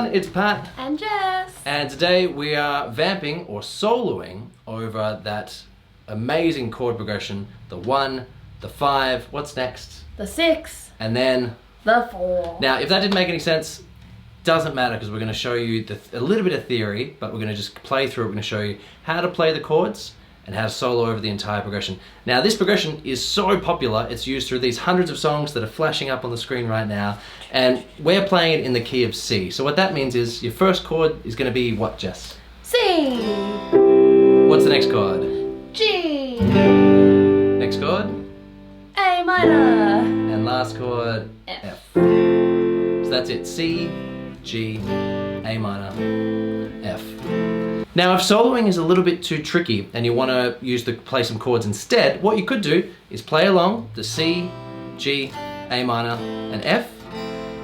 everyone, it's Pat and Jess, and today we are vamping or soloing over that amazing chord progression, the 1, the 5, what's next? the 6, And then the 4. Now if that didn't make any sense, doesn't matter because we're going to show you a little bit of theory, but we're going to just play through it. We're going to show you how to play the chords and how to solo over the entire progression. Now this progression is so popular, it's used through these hundreds of songs that are flashing up on the screen right now, and we're playing it in the key of C. So what that means is your first chord is going to be what, Jess? C. What's the next chord? G. Next chord? A minor. And last chord? F. So that's it, C, G, A minor, F. Now if soloing is a little bit too tricky and you want to play some chords instead, what you could do is play along the C, G, A minor, and F.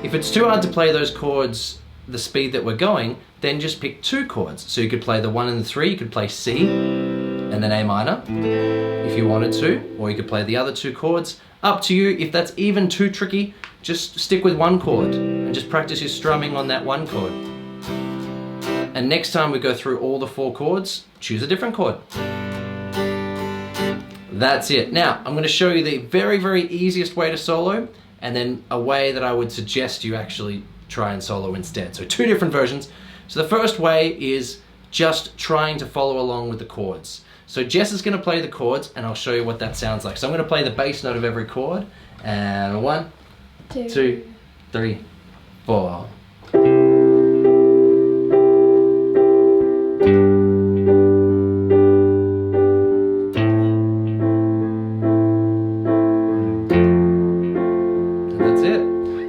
If it's too hard to play those chords the speed that we're going, then just pick 2 chords. So you could play the 1 and the 3, you could play C and then A minor if you wanted to, or you could play the other 2 chords. Up to you. If that's even too tricky, just stick with 1 chord and just practice your strumming on that 1 chord. And next time we go through all the 4 chords, choose a different chord. That's it. Now, I'm going to show you the very, very easiest way to solo, and then a way that I would suggest you actually try and solo instead. So 2 different versions. So the first way is just trying to follow along with the chords. So Jess is going to play the chords, and I'll show you what that sounds like. So I'm going to play the bass note of every chord. And 1, 2, 3, 4.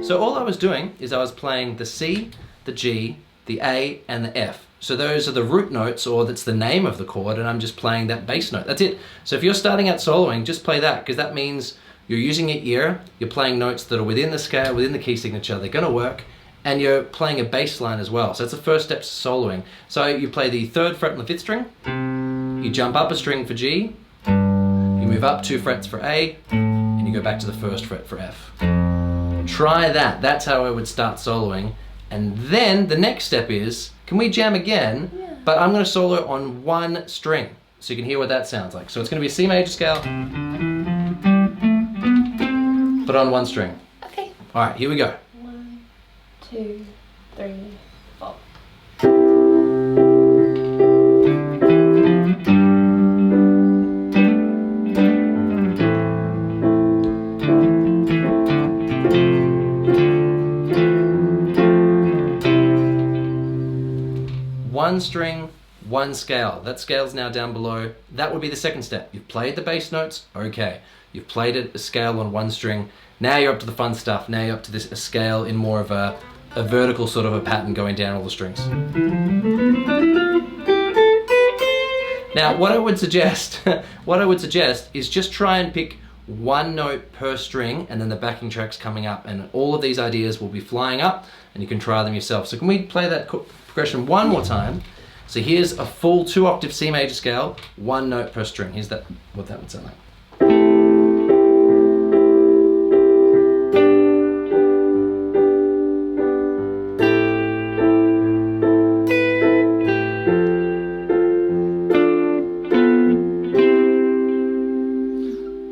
So all I was doing is I was playing the C, the G, the A, and the F. So those are the root notes, or that's the name of the chord, and I'm just playing that bass note. That's it. So if you're starting out soloing, just play that, because that means you're using your ear, you're playing notes that are within the scale, within the key signature, they're going to work, and you're playing a bass line as well. So that's the first step to soloing. So you play the 3rd fret on the 5th string, you jump up a string for G, you move up 2 frets for A, and you go back to the 1st fret for F. Try that. That's how I would start soloing. And then the next step is, can we jam again? Yeah. But I'm going to solo on 1 string, so you can hear what that sounds like. So it's going to be a C major scale, but on 1 string. Okay. All right, here we go. 1, 2, 3, 4. One string, 1 scale. That scale's now down below. That would be the second step. You've played the bass notes, okay. You've played a scale on 1 string. Now you're up to the fun stuff. Now you're up to a scale in more of a vertical sort of a pattern going down all the strings. Now what I would suggest is just try and pick 1 note per string, and then the backing track's coming up, and all of these ideas will be flying up, and you can try them yourself. So can we play that progression one more time? So here's a full 2-octave C major scale, 1 note per string. Here's what that would sound like.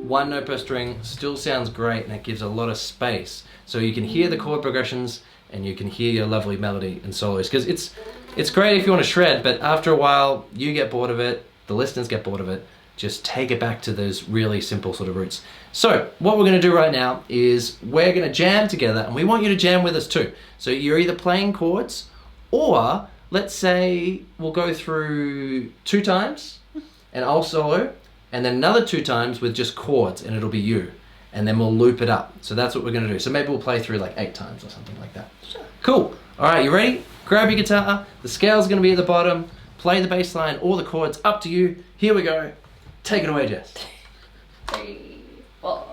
One note per string still sounds great, and it gives a lot of space. So you can hear the chord progressions, and you can hear your lovely melody and solos. Because it's great if you want to shred, but after a while you get bored of it, the listeners get bored of it. Just take it back to those really simple sort of roots. So what we're going to do right now is we're going to jam together, and we want you to jam with us too. So you're either playing chords, or let's say we'll go through 2 times, and I'll solo, and then another 2 times with just chords, and it'll be you. And then we'll loop it up. So that's what we're going to do. So maybe we'll play through like 8 times or something like that. Sure. Cool. All right, you ready? Grab your guitar. The scale's going to be at the bottom. Play the bass line, all the chords, up to you. Here we go. Take it away, Jess. 3, 4.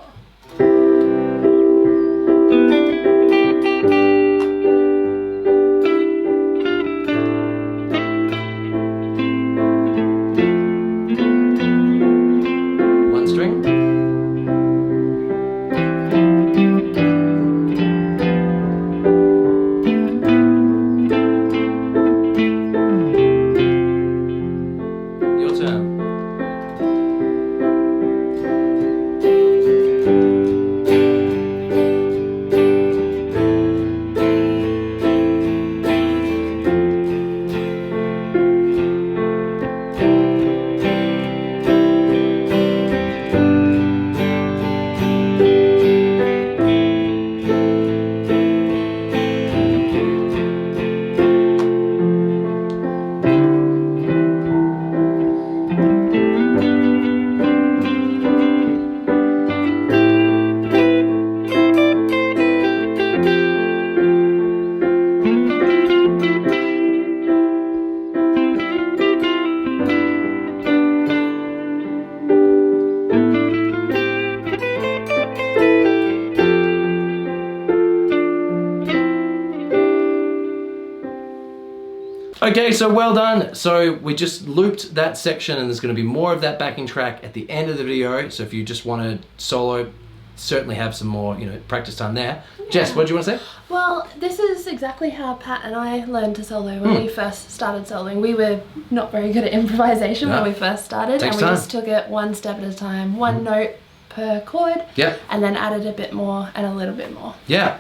Okay, so well done. So we just looped that section and there's gonna be more of that backing track at the end of the video. So if you just wanna solo, certainly have some more, practice time there. Yeah. Jess, what do you want to say? Well, this is exactly how Pat and I learned to solo when we first started soloing. We were not very good at improvisation when we first started, and we just took it one step at a time, one note per chord, and then added a bit more and a little bit more. Yeah,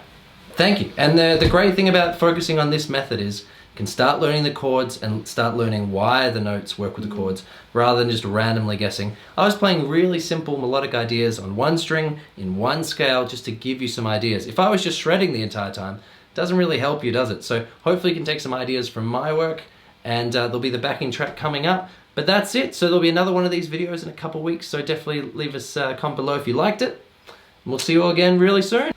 thank you. And the great thing about focusing on this method is you can start learning the chords and start learning why the notes work with the chords rather than just randomly guessing. I was playing really simple melodic ideas on one string in one scale just to give you some ideas. If I was just shredding the entire time, it doesn't really help you, does it? So hopefully you can take some ideas from my work, and there'll be the backing track coming up. But that's it. So there'll be another one of these videos in a couple weeks, so definitely leave us a comment below if you liked it. And we'll see you all again really soon.